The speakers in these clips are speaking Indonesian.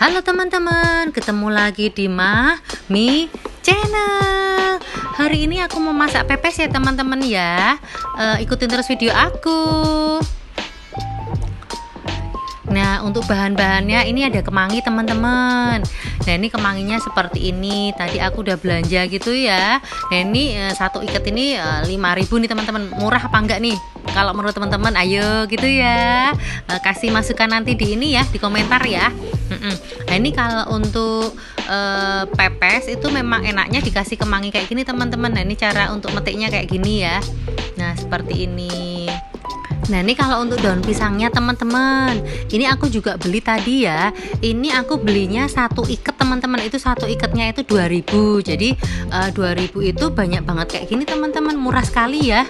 Halo teman-teman, ketemu lagi di Mami Channel. Hari ini aku mau masak pepes ya teman-teman ya. Ikutin terus video aku. Nah, untuk bahan-bahannya ini ada kemangi teman-teman. Nah, ini kemanginya seperti ini. Tadi aku udah belanja gitu ya. Nah, ini satu ikat ini 5.000 nih teman-teman. Murah apa enggak nih? Kalau menurut teman-teman, ayo gitu ya. Kasih masukan nanti di ini ya, di komentar ya. Nah, ini kalau untuk pepes itu memang enaknya dikasih kemangi kayak gini teman-teman. Nah, ini cara untuk metiknya kayak gini ya. Nah, seperti ini. Nah, ini kalau untuk daun pisangnya teman-teman, ini aku juga beli tadi ya. Ini aku belinya satu ikat teman-teman, itu satu ikatnya itu 2.000. Jadi 2.000 itu banyak banget kayak gini teman-teman, murah sekali ya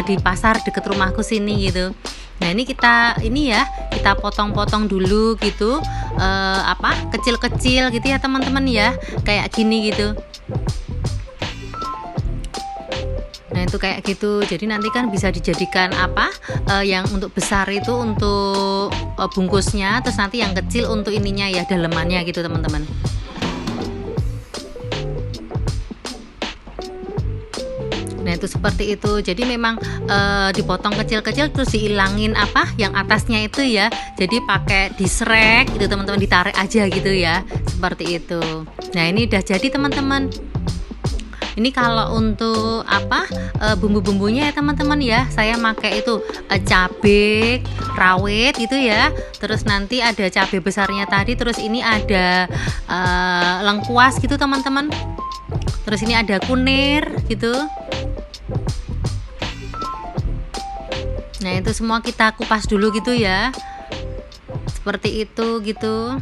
di pasar deket rumahku sini gitu. Nah, ini kita potong-potong dulu gitu, kecil-kecil gitu ya teman-teman ya, kayak gini gitu. Nah, itu kayak gitu. Jadi nanti kan bisa dijadikan yang untuk besar itu untuk bungkusnya, terus nanti yang kecil untuk ininya ya, dalemannya gitu teman-teman. Nah, itu seperti itu. Jadi memang dipotong kecil-kecil terus dihilangin yang atasnya itu ya. Jadi pakai disrek gitu teman-teman, ditarik aja gitu ya. Seperti itu. Nah, ini udah jadi teman-teman. Ini kalau untuk bumbu-bumbunya ya teman-teman ya, saya pakai itu cabai rawit gitu ya. Terus nanti ada cabai besarnya tadi, terus ini ada lengkuas gitu teman-teman. Terus ini ada kunir gitu. Nah, itu semua kita kupas dulu gitu ya. Seperti itu gitu.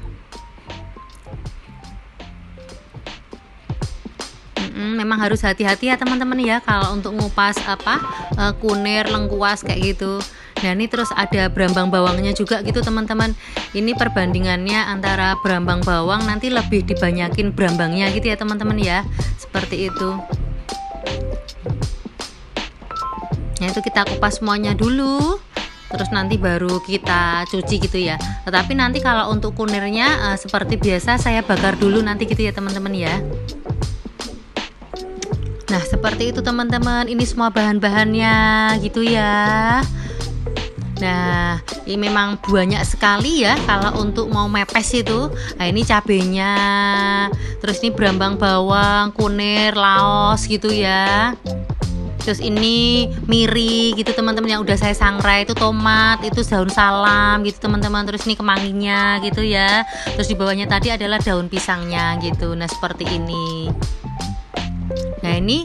Memang harus hati-hati ya teman-teman ya kalau untuk ngupas kunir, lengkuas kayak gitu. Nah, ini terus ada berambang bawangnya juga gitu teman-teman. Ini perbandingannya antara berambang bawang, nanti lebih dibanyakin berambangnya gitu ya teman-teman ya. Seperti itu. Nah, itu kita kupas semuanya dulu. Terus nanti baru kita cuci gitu ya. Tetapi nanti kalau untuk kunirnya seperti biasa saya bakar dulu nanti gitu ya teman-teman ya. Nah, seperti itu teman-teman, ini semua bahan-bahannya gitu ya. Nah, ini memang banyak sekali ya kalau untuk mau mepes itu. Nah, ini cabenya, terus ini berambang bawang, kunir, laos gitu ya. Terus ini miri gitu teman-teman yang udah saya sangrai, itu tomat, itu daun salam gitu teman-teman. Terus ini kemanginya gitu ya. Terus di bawahnya tadi adalah daun pisangnya gitu. Nah, seperti ini. Nah, ini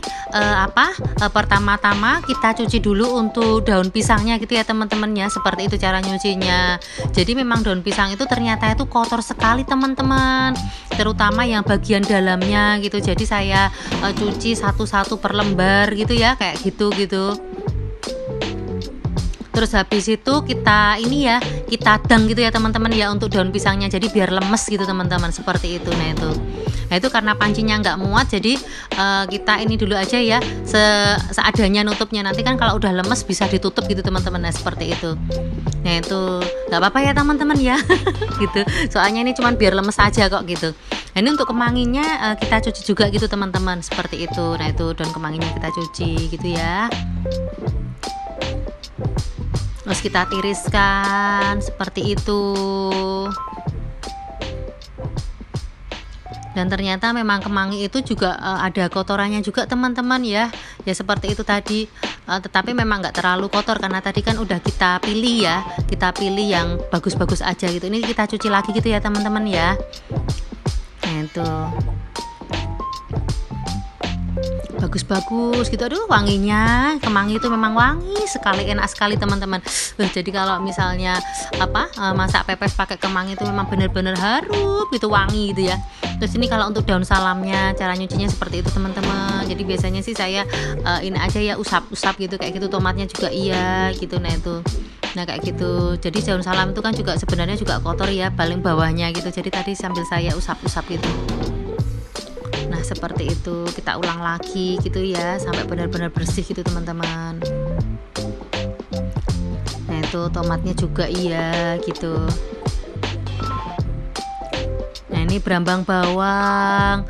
pertama-tama kita cuci dulu untuk daun pisangnya gitu ya teman-teman ya. Seperti itu cara nyucinya. Jadi memang daun pisang itu ternyata itu kotor sekali teman-teman, terutama yang bagian dalamnya gitu. Jadi saya cuci satu-satu per lembar gitu ya, kayak gitu. Terus habis itu kita dang gitu ya teman-teman ya untuk daun pisangnya, jadi biar lemes gitu teman-teman, seperti itu. Nah itu karena pancinya nggak muat, jadi kita ini dulu aja ya, seadanya nutupnya. Nanti kan kalau udah lemes bisa ditutup gitu teman-teman. Nah, seperti itu. Nah, itu nggak apa-apa ya teman-teman ya. Gitu, soalnya ini cuman biar lemes aja kok gitu. Nah, ini untuk kemanginya kita cuci juga gitu teman-teman, seperti itu. Nah, itu daun kemanginya kita cuci gitu ya. Terus kita tiriskan seperti itu. Dan ternyata memang kemangi itu juga ada kotorannya juga teman-teman ya. Ya seperti itu tadi. Tetapi memang nggak terlalu kotor karena tadi kan udah kita pilih ya. Kita pilih yang bagus-bagus aja gitu. Ini kita cuci lagi gitu ya teman-teman ya. Nah, itu bagus-bagus gitu. Aduh, wanginya kemangi itu memang wangi sekali, enak sekali teman-teman. Jadi kalau misalnya masak pepes pakai kemangi itu memang benar-benar harum gitu, wangi gitu ya. Terus ini kalau untuk daun salamnya, cara nyucinya seperti itu teman-teman. Jadi biasanya sih saya ini aja ya, usap-usap gitu kayak gitu. Tomatnya juga iya gitu. Nah, itu. Nah, kayak gitu. Jadi daun salam itu kan juga sebenarnya juga kotor ya, paling bawahnya gitu. Jadi tadi sambil saya usap-usap gitu. Nah, seperti itu. Kita ulang lagi gitu ya, sampai benar-benar bersih gitu teman-teman. Nah, itu tomatnya juga iya gitu. ini berambang bawang,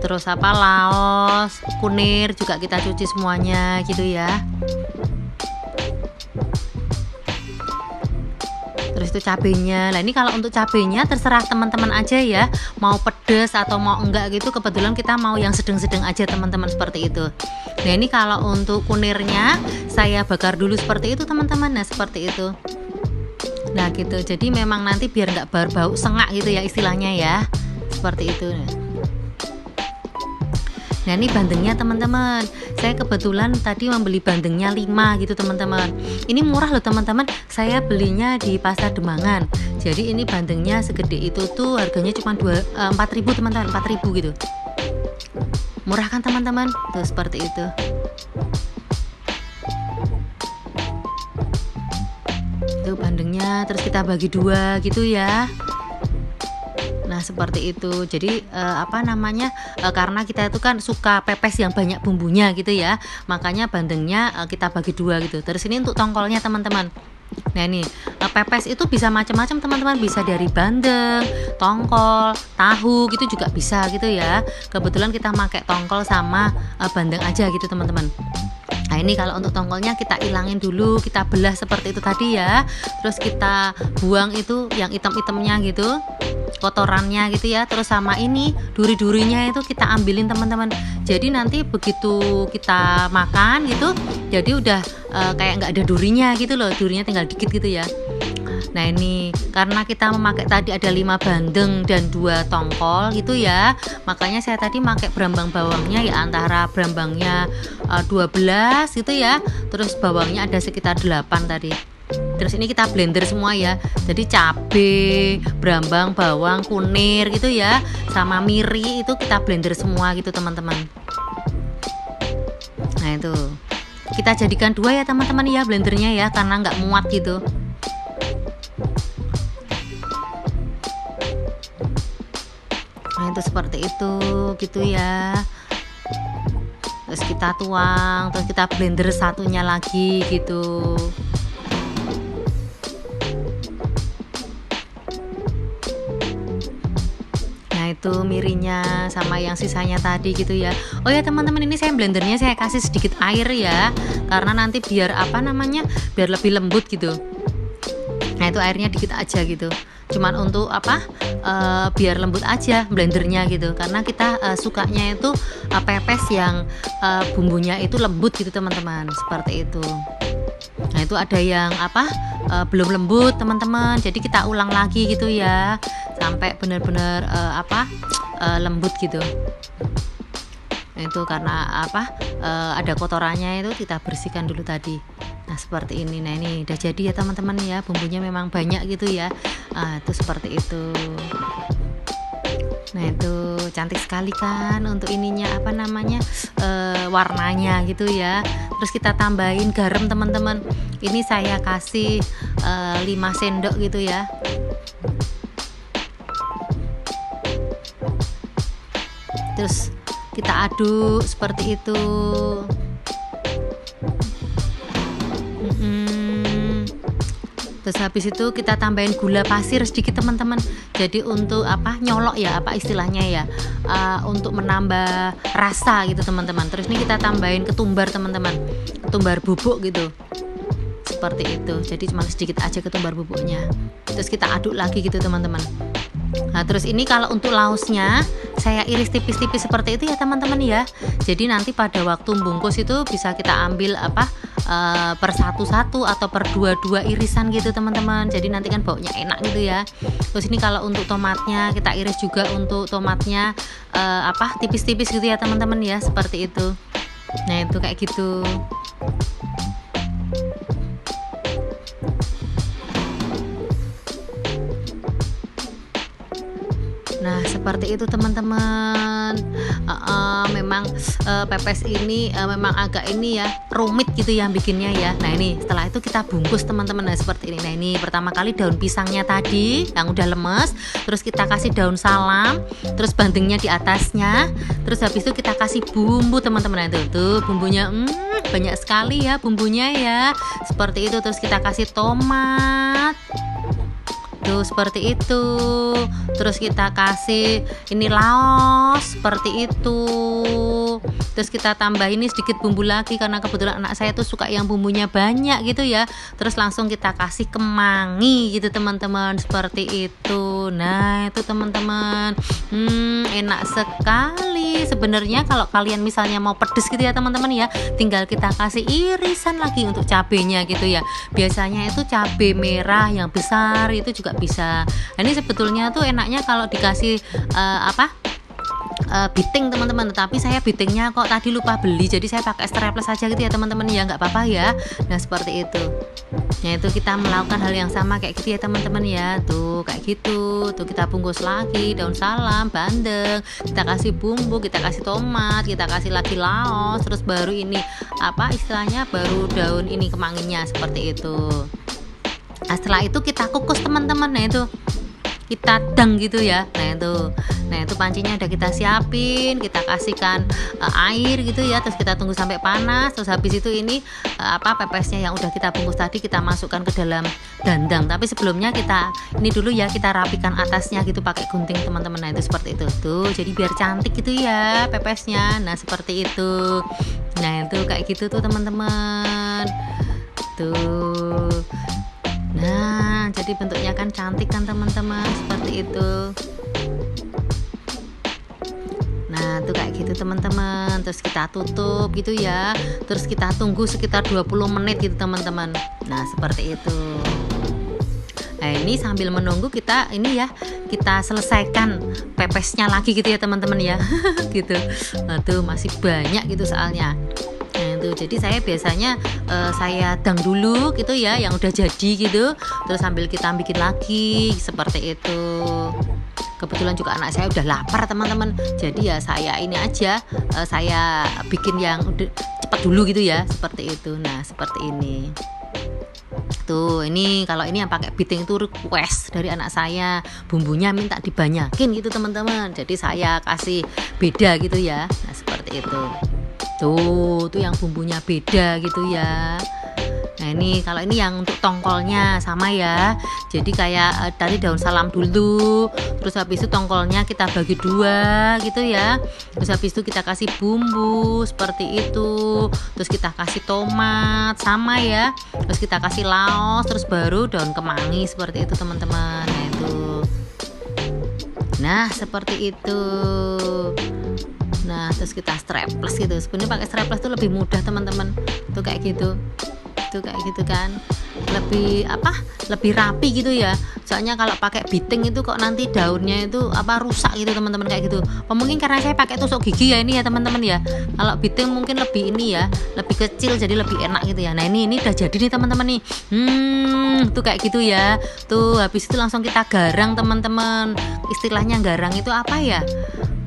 terus apa, laos, kunir juga kita cuci semuanya gitu ya. Terus itu cabenya. Nah ini kalau untuk cabenya terserah teman-teman aja ya, mau pedes atau mau enggak gitu. Kebetulan kita mau yang sedang-sedang aja teman-teman, seperti itu. Nah ini kalau untuk kunirnya saya bakar dulu seperti itu teman-teman. Nah seperti itu. Nah gitu, jadi memang nanti biar nggak bau sengak gitu ya istilahnya ya, seperti itu. Nah ini bandengnya teman-teman, saya kebetulan tadi membeli bandengnya 5 gitu teman-teman. Ini murah loh teman-teman, saya belinya di pasar Demangan. Jadi ini bandengnya segede itu tuh harganya cuma 4.000 teman-teman, 4.000 gitu. Murah kan teman-teman, tuh seperti itu. Itu bandengnya, terus kita bagi 2 gitu ya. Nah seperti itu. Jadi karena kita itu kan suka pepes yang banyak bumbunya gitu ya, makanya bandengnya kita bagi 2 gitu. Terus ini untuk tongkolnya teman-teman. Nah ini pepes itu bisa macam-macam teman-teman, bisa dari bandeng, tongkol, tahu gitu juga bisa gitu ya. Kebetulan kita pakai tongkol sama bandeng aja gitu teman-teman. Nah ini kalau untuk tongkolnya kita ilangin dulu, kita belah seperti itu tadi ya. Terus kita buang itu yang item-itemnya gitu, kotorannya gitu ya. Terus sama ini duri-durinya itu kita ambilin teman-teman. Jadi nanti begitu kita makan gitu, jadi udah kayak nggak ada durinya gitu loh, durinya tinggal dikit gitu ya. Nah ini karena kita memakai tadi ada 5 bandeng dan 2 tongkol gitu ya, makanya saya tadi pakai berambang bawangnya ya antara berambangnya 12 gitu ya, terus bawangnya ada sekitar 8 tadi. Terus ini kita blender semua ya, jadi cabe, berambang, bawang, kunir gitu ya, sama miri itu kita blender semua gitu teman-teman. Nah itu kita jadikan 2 ya teman-teman ya blendernya ya, karena nggak muat gitu. Nah itu seperti itu gitu ya. Terus kita tuang, terus kita blender satunya lagi gitu. Nah itu mirinya sama yang sisanya tadi gitu ya. Oh ya teman-teman, ini saya blendernya saya kasih sedikit air ya, karena nanti biar biar lebih lembut gitu. Nah itu airnya dikit aja gitu, cuman untuk biar lembut aja blendernya gitu, karena kita sukanya itu pepes yang bumbunya itu lembut gitu teman-teman, seperti itu. Nah itu ada yang belum lembut teman-teman, jadi kita ulang lagi gitu ya sampai benar-benar lembut gitu. Nah itu karena ada kotorannya itu kita bersihkan dulu tadi. Nah seperti ini. Nah ini udah jadi ya teman-teman ya, bumbunya memang banyak gitu ya. Itu seperti itu. Nah itu cantik sekali kan untuk ininya warnanya gitu ya. Terus kita tambahin garam teman-teman. Ini saya kasih 5 sendok gitu ya. Terus kita aduk seperti itu. Terus habis itu kita tambahin gula pasir sedikit teman-teman. Jadi untuk nyolok ya istilahnya ya, untuk menambah rasa gitu teman-teman. Terus ini kita tambahin ketumbar teman-teman, ketumbar bubuk gitu, seperti itu. Jadi cuma sedikit aja ketumbar bubuknya. Terus kita aduk lagi gitu teman-teman. Nah terus ini kalau untuk laosnya saya iris tipis-tipis seperti itu ya teman-teman ya. Jadi nanti pada waktu bungkus itu bisa kita ambil per satu-satu atau per 2-2 irisan gitu teman-teman. Jadi nanti kan baunya enak gitu ya. Terus ini kalau untuk tomatnya kita iris juga untuk tomatnya tipis-tipis gitu ya teman-teman ya, seperti itu. Nah itu kayak gitu. Nah seperti itu teman-teman. Memang pepes ini memang agak rumit gitu ya bikinnya ya. Nah ini setelah itu kita bungkus teman-teman. Nah seperti ini. Nah ini pertama kali daun pisangnya tadi yang udah lemes, terus kita kasih daun salam, terus bandengnya di atasnya, terus habis itu kita kasih bumbu teman-teman. Nah tuh bumbunya banyak sekali ya bumbunya ya, seperti itu. Terus kita kasih tomat. Tuh seperti itu. Terus kita kasih ini laos seperti itu. Terus kita tambah ini sedikit bumbu lagi karena kebetulan anak saya tuh suka yang bumbunya banyak gitu ya. Terus langsung kita kasih kemangi gitu teman-teman, seperti itu. Nah itu teman-teman, enak sekali. Sebenarnya kalau kalian misalnya mau pedes gitu ya teman-teman ya, tinggal kita kasih irisan lagi untuk cabenya gitu ya. Biasanya itu cabai merah yang besar itu juga bisa. Nah, ini sebetulnya tuh enaknya kalau dikasih biting teman-teman, tetapi saya bitingnya kok tadi lupa beli, jadi saya pakai strapless saja gitu ya teman-teman ya, nggak apa-apa ya. Nah seperti itu. Nah itu kita melakukan hal yang sama kayak gitu ya teman-teman ya. Tuh kayak gitu. Tuh kita bungkus lagi daun salam, bandeng, kita kasih bumbu, kita kasih tomat, kita kasih lagi laos, terus baru ini apa istilahnya, baru daun ini kemanginya seperti itu. Nah setelah itu kita kukus teman-teman. Nah itu kita dang gitu ya. Nah itu pancinya udah kita siapin, kita kasihkan air gitu ya, terus kita tunggu sampai panas. Terus habis itu ini pepesnya yang udah kita bungkus tadi kita masukkan ke dalam dandang. Tapi sebelumnya kita ini dulu ya, kita rapikan atasnya gitu pakai gunting teman-teman. Nah itu seperti itu tuh, jadi biar cantik gitu ya pepesnya. Nah seperti itu. Nah itu kayak gitu tuh teman-teman tuh. Nah jadi bentuknya kan cantik kan teman-teman, seperti itu. Nah tuh kayak gitu teman-teman. Terus kita tutup gitu ya, terus kita tunggu sekitar 20 menit gitu teman-teman. Nah seperti itu. Nah ini sambil menunggu kita ini ya, kita selesaikan pepesnya lagi gitu ya teman-teman ya. Gitu. Nah tuh masih banyak gitu soalnya. Nah itu jadi saya biasanya saya dang dulu gitu ya yang udah jadi gitu, terus sambil kita bikin lagi seperti itu. Kebetulan juga anak saya udah lapar teman-teman, jadi ya saya ini aja, saya bikin yang udah cepat dulu gitu ya, seperti itu. Nah seperti ini tuh. Ini kalau ini yang pakai biting itu request dari anak saya, bumbunya minta dibanyakin gitu teman-teman, jadi saya kasih beda gitu ya. Nah seperti itu tuh yang bumbunya beda gitu ya. Nah ini kalau ini yang untuk tongkolnya sama ya, jadi kayak tadi daun salam dulu, terus habis itu tongkolnya kita bagi dua gitu ya, terus habis itu kita kasih bumbu seperti itu, terus kita kasih tomat sama ya, terus kita kasih laos, terus baru daun kemangi seperti itu teman-teman. Nah itu, nah seperti itu. Nah terus kita strapless gitu, sebenarnya pakai strapless itu lebih mudah teman-teman tuh kayak gitu. Tuh kayak gitu kan, lebih rapi gitu ya. Soalnya kalau pakai biting itu kok nanti daunnya itu rusak gitu teman-teman kayak gitu. Mungkin karena saya pakai tusuk gigi ya ini ya teman-teman ya. Kalau biting mungkin lebih ini ya, lebih kecil jadi lebih enak gitu ya. Nah ini udah jadi nih teman-teman nih. Tuh kayak gitu ya. Tuh habis itu langsung kita garang teman-teman. Istilahnya garang itu apa ya?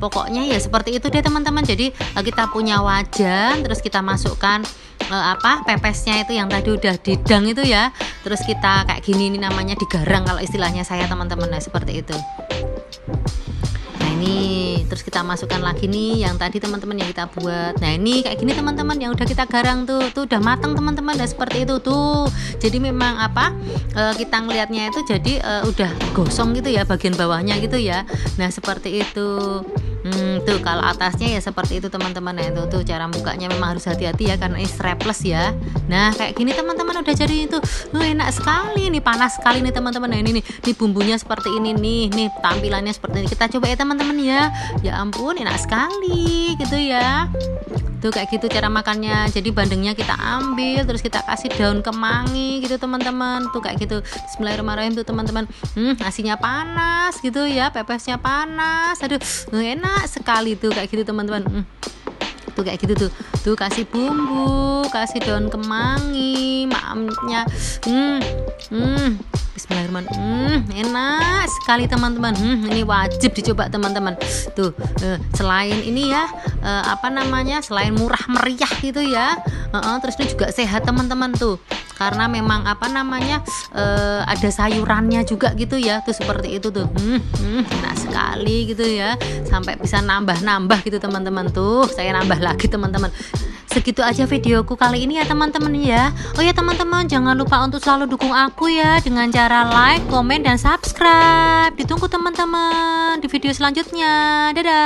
Pokoknya ya seperti itu deh teman-teman. Jadi kita punya wajan, terus kita masukkan pepesnya itu yang tadi udah didang itu ya, terus kita kayak gini, ini namanya digarang kalau istilahnya saya teman-teman. Nah seperti itu. Nah ini terus kita masukkan lagi nih yang tadi teman-teman yang kita buat. Nah ini kayak gini teman-teman yang udah kita garang tuh udah matang teman-teman. Nah seperti itu tuh, jadi memang kita ngelihatnya itu jadi udah gosong gitu ya bagian bawahnya gitu ya. Nah seperti itu. Tuh kalau atasnya ya seperti itu teman-teman. Nah itu tuh cara bukanya memang harus hati-hati ya, karena ini strapless ya. Nah kayak gini teman-teman udah jadi itu. Enak sekali nih, panas sekali nih teman-teman. Nah ini bumbunya seperti ini nih tampilannya seperti ini. Kita coba ya teman-teman ya. Ya ampun enak sekali gitu ya. Tuh kayak gitu cara makannya. Jadi bandengnya kita ambil, terus kita kasih daun kemangi gitu teman-teman. Tuh kayak gitu. Bismillahirrahmanirrahim tuh teman-teman. Nasinya panas gitu ya, pepesnya panas. Aduh, enak sekali tuh kayak gitu teman-teman. Tuh kayak gitu tuh kasih bumbu, kasih daun kemangi, maamnya. Bismillahirrahmanirrahim. Enak sekali teman-teman. Ini wajib dicoba teman-teman. Tuh selain ini ya selain murah meriah gitu ya, terus ini juga sehat teman-teman tuh, karena memang ada sayurannya juga gitu ya. Tuh seperti itu tuh. Enak sekali gitu ya, sampai bisa nambah-nambah gitu teman-teman. Tuh saya nambah lagi teman-teman. segitu aja videoku kali ini ya teman-teman ya. Oh ya teman-teman, jangan lupa untuk selalu dukung aku ya dengan cara like, komen, dan subscribe. Ditunggu teman-teman di video selanjutnya. Dadah.